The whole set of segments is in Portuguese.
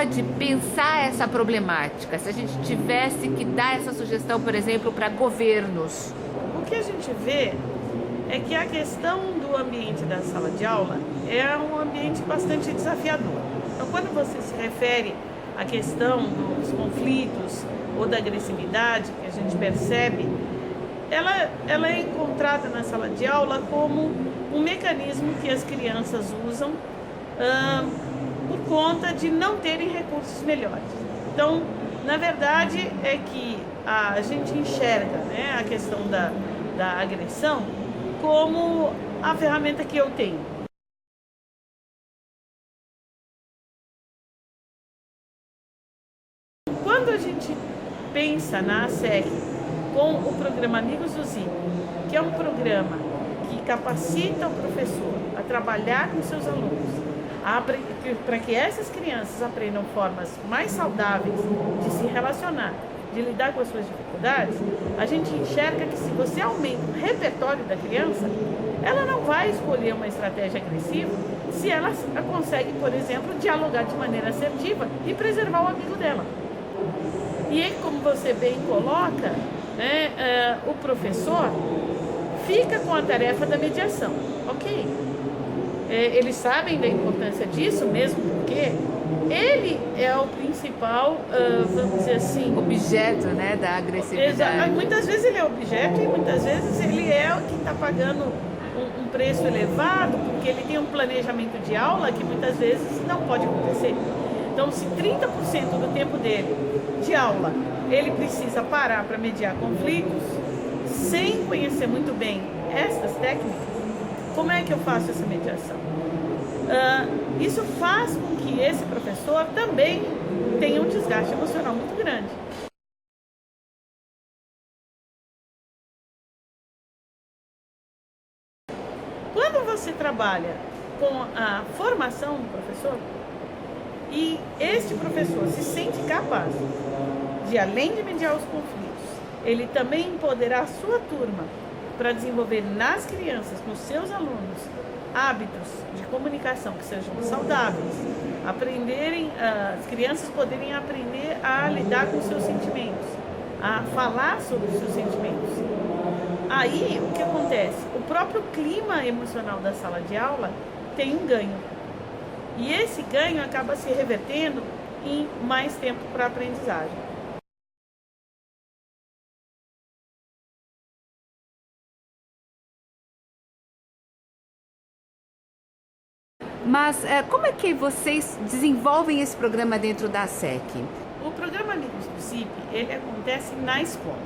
pode pensar essa problemática, se a gente tivesse que dar essa sugestão, por exemplo, para governos? O que a gente vê é que a questão do ambiente da sala de aula é um ambiente bastante desafiador. Então, quando você se refere à questão dos conflitos ou da agressividade que a gente percebe, ela é encontrada na sala de aula como um mecanismo que as crianças usam por conta de não terem recursos melhores. Então, na verdade, é que a gente enxerga, né, a questão da agressão como a ferramenta que eu tenho. Quando a gente pensa na ASEC com o programa Amigos do Zip, que é um programa que capacita o professor a trabalhar com seus alunos, para que essas crianças aprendam formas mais saudáveis de se relacionar, de lidar com as suas dificuldades, a gente enxerga que se você aumenta o repertório da criança, ela não vai escolher uma estratégia agressiva se ela consegue, por exemplo, dialogar de maneira assertiva e preservar o amigo dela. E aí, como você bem coloca, né, o professor fica com a tarefa da mediação, ok? Eles sabem da importância disso, mesmo porque ele é o principal, vamos dizer assim... objeto, né, da agressividade. Muitas vezes ele é objeto e muitas vezes ele é o que está pagando um preço elevado, porque ele tem um planejamento de aula que muitas vezes não pode acontecer. Então, se 30% do tempo dele de aula ele precisa parar para mediar conflitos, sem conhecer muito bem essas técnicas, como é que eu faço essa mediação? Isso faz com que esse professor também tenha um desgaste emocional muito grande. Quando você trabalha com a formação do professor, e este professor se sente capaz de, além de mediar os conflitos, ele também empoderar a sua turma para desenvolver nas crianças, nos seus alunos, hábitos de comunicação que sejam saudáveis, as crianças poderem aprender a lidar com os seus sentimentos, a falar sobre os seus sentimentos. Aí, o que acontece? O próprio clima emocional da sala de aula tem um ganho. E esse ganho acaba se revertendo em mais tempo para a aprendizagem. Mas como é que vocês desenvolvem esse programa dentro da ASEC? O programa Amigos do Zip, ele acontece na escola.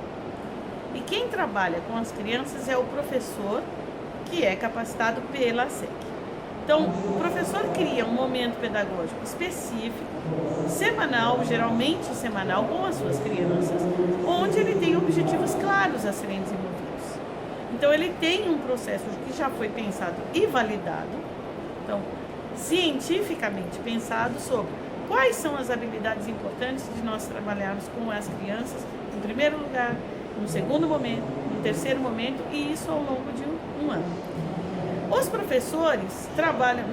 E quem trabalha com as crianças é o professor, que é capacitado pela ASEC. Então, o professor cria um momento pedagógico específico, semanal, geralmente semanal, com as suas crianças, onde ele tem objetivos claros a serem desenvolvidos. Então, ele tem um processo que já foi pensado e validado, então, cientificamente pensado sobre quais são as habilidades importantes de nós trabalharmos com as crianças, em primeiro lugar, no segundo momento, no terceiro momento, e isso ao longo de um ano. Os professores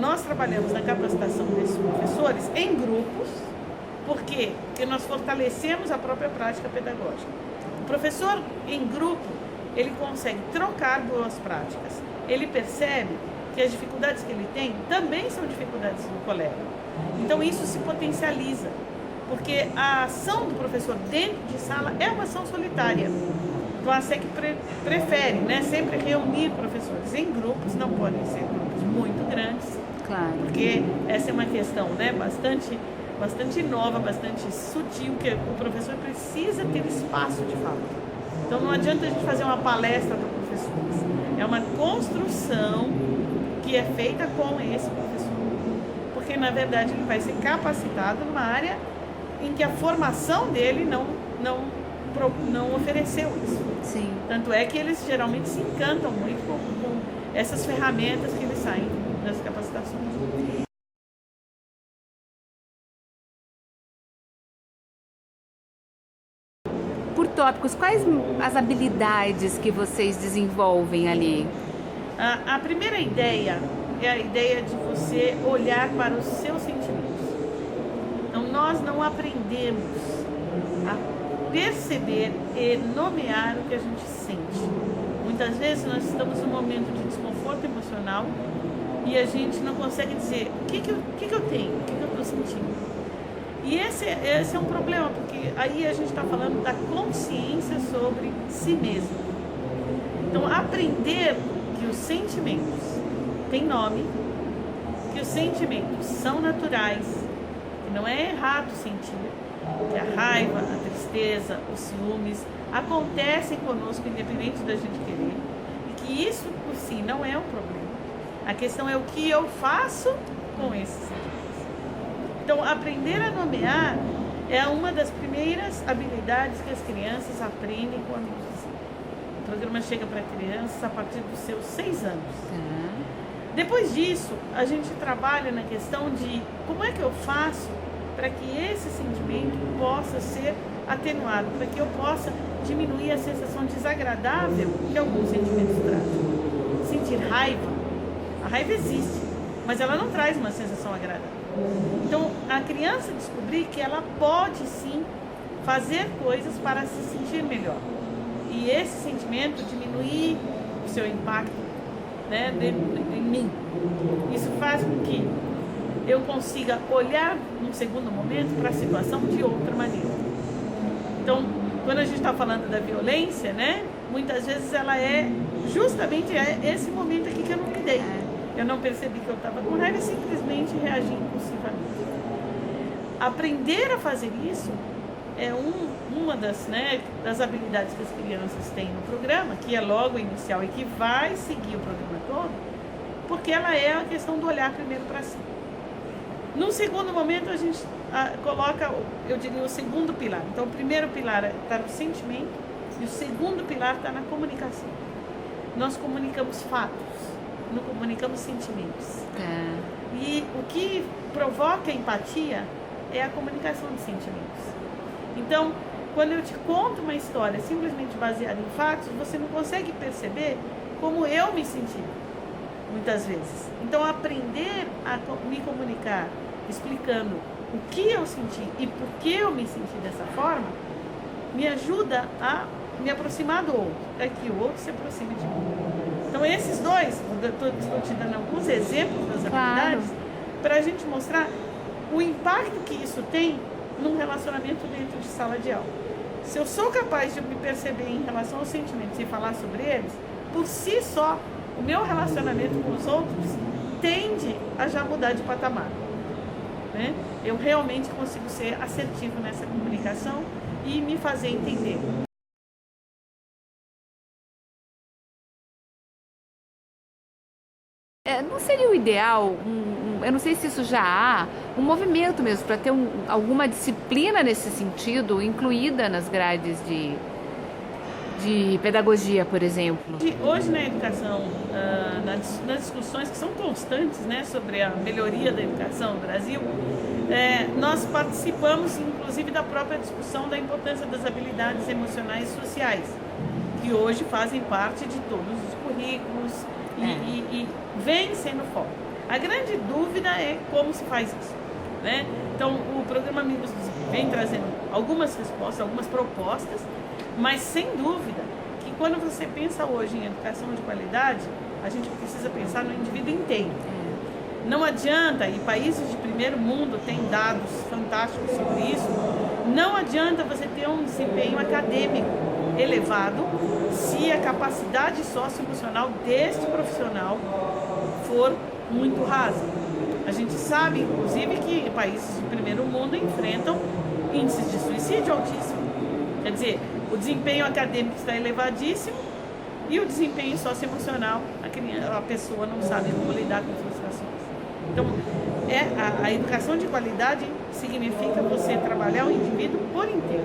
nós trabalhamos na capacitação desses professores em grupos, por quê? Porque nós fortalecemos a própria prática pedagógica. O professor em grupo, ele consegue trocar boas práticas, ele percebe que as dificuldades que ele tem também são dificuldades do colega. Então isso se potencializa, porque a ação do professor dentro de sala é uma ação solitária. Então a ASEC prefere, né, sempre reunir professores em grupos, não podem ser grupos muito grandes, claro, porque essa é uma questão, né, bastante nova, bastante sutil, que o professor precisa ter espaço de fala. Então não adianta a gente fazer uma palestra para professores, é uma construção que é feita com esse professor, porque na verdade ele vai ser capacitado numa área em que a formação dele não ofereceu isso. Sim. Tanto é que eles geralmente se encantam muito com essas ferramentas que eles saem das capacitações. Por tópicos, quais as habilidades que vocês desenvolvem ali? A primeira ideia é a ideia de você olhar para os seus sentimentos. Então, nós não aprendemos a perceber e nomear o que a gente sente. Muitas vezes nós estamos num momento de desconforto emocional e a gente não consegue dizer o que eu tenho, o que eu estou sentindo. E esse é um problema, porque aí a gente está falando da consciência sobre si mesmo. Então, aprender que os sentimentos têm nome, que os sentimentos são naturais, que não é errado sentir, que a raiva, a tristeza, os ciúmes acontecem conosco independente da gente querer, e que isso por si não é um problema. A questão é o que eu faço com esses sentimentos. Então, aprender a nomear é uma das primeiras habilidades que as crianças aprendem quando o programa chega para crianças a partir dos seus 6 anos. Depois disso, a gente trabalha na questão de como é que eu faço para que esse sentimento possa ser atenuado, para que eu possa diminuir a sensação desagradável que alguns sentimentos trazem. Sentir raiva, a raiva existe, mas ela não traz uma sensação agradável. Então, a criança descobrir que ela pode sim fazer coisas para se sentir melhor. E esse sentimento diminuir o seu impacto, né, em mim. Isso faz com que eu consiga olhar num segundo momento para a situação de outra maneira. Então, quando a gente está falando da violência, né, muitas vezes ela é justamente esse momento aqui que eu não me dei. Eu não percebi que eu estava com raiva e simplesmente reagi impulsivamente. Aprender a fazer isso é uma das habilidades que as crianças têm no programa, que é logo inicial e que vai seguir o programa todo, porque ela é a questão do olhar primeiro para si. Num segundo momento, a gente coloca, eu diria, o segundo pilar. Então, o primeiro pilar está no sentimento e o segundo pilar está na comunicação. Nós comunicamos fatos, não comunicamos sentimentos. E o que provoca empatia é a comunicação de sentimentos. Então, quando eu te conto uma história simplesmente baseada em fatos, você não consegue perceber como eu me senti, muitas vezes. Então, aprender a me comunicar, explicando o que eu senti e por que eu me senti dessa forma, me ajuda a me aproximar do outro, para que o outro se aproxime de mim. Então, esses dois, estou te dando alguns exemplos das habilidades, para a gente mostrar o impacto que isso tem num relacionamento dentro de sala de aula. Se eu sou capaz de me perceber em relação aos sentimentos e falar sobre eles, por si só, o meu relacionamento com os outros tende a já mudar de patamar. Né? Eu realmente consigo ser assertivo nessa comunicação e me fazer entender. Não seria o ideal, eu não sei se isso já há, um movimento mesmo, para ter alguma disciplina nesse sentido, incluída nas grades de pedagogia, por exemplo? Hoje na educação, nas discussões que são constantes, né, sobre a melhoria da educação no Brasil, nós participamos inclusive da própria discussão da importância das habilidades emocionais e sociais, que hoje fazem parte de todos os currículos e vem sendo foco. A grande dúvida é como se faz isso, né? Então, o programa Amigos do Zip vem trazendo algumas respostas, algumas propostas, mas sem dúvida que quando você pensa hoje em educação de qualidade, a gente precisa pensar no indivíduo inteiro. Não adianta, e países de primeiro mundo têm dados fantásticos sobre isso, não adianta você ter um desempenho acadêmico elevado se a capacidade socioemocional deste profissional for muito rasa. A gente sabe, inclusive, que países de primeiro mundo enfrentam índices de suicídio altíssimos. Quer dizer, o desempenho acadêmico está elevadíssimo e o desempenho socioemocional, a pessoa não sabe como lidar com frustrações. Então, a educação de qualidade significa você trabalhar o indivíduo por inteiro.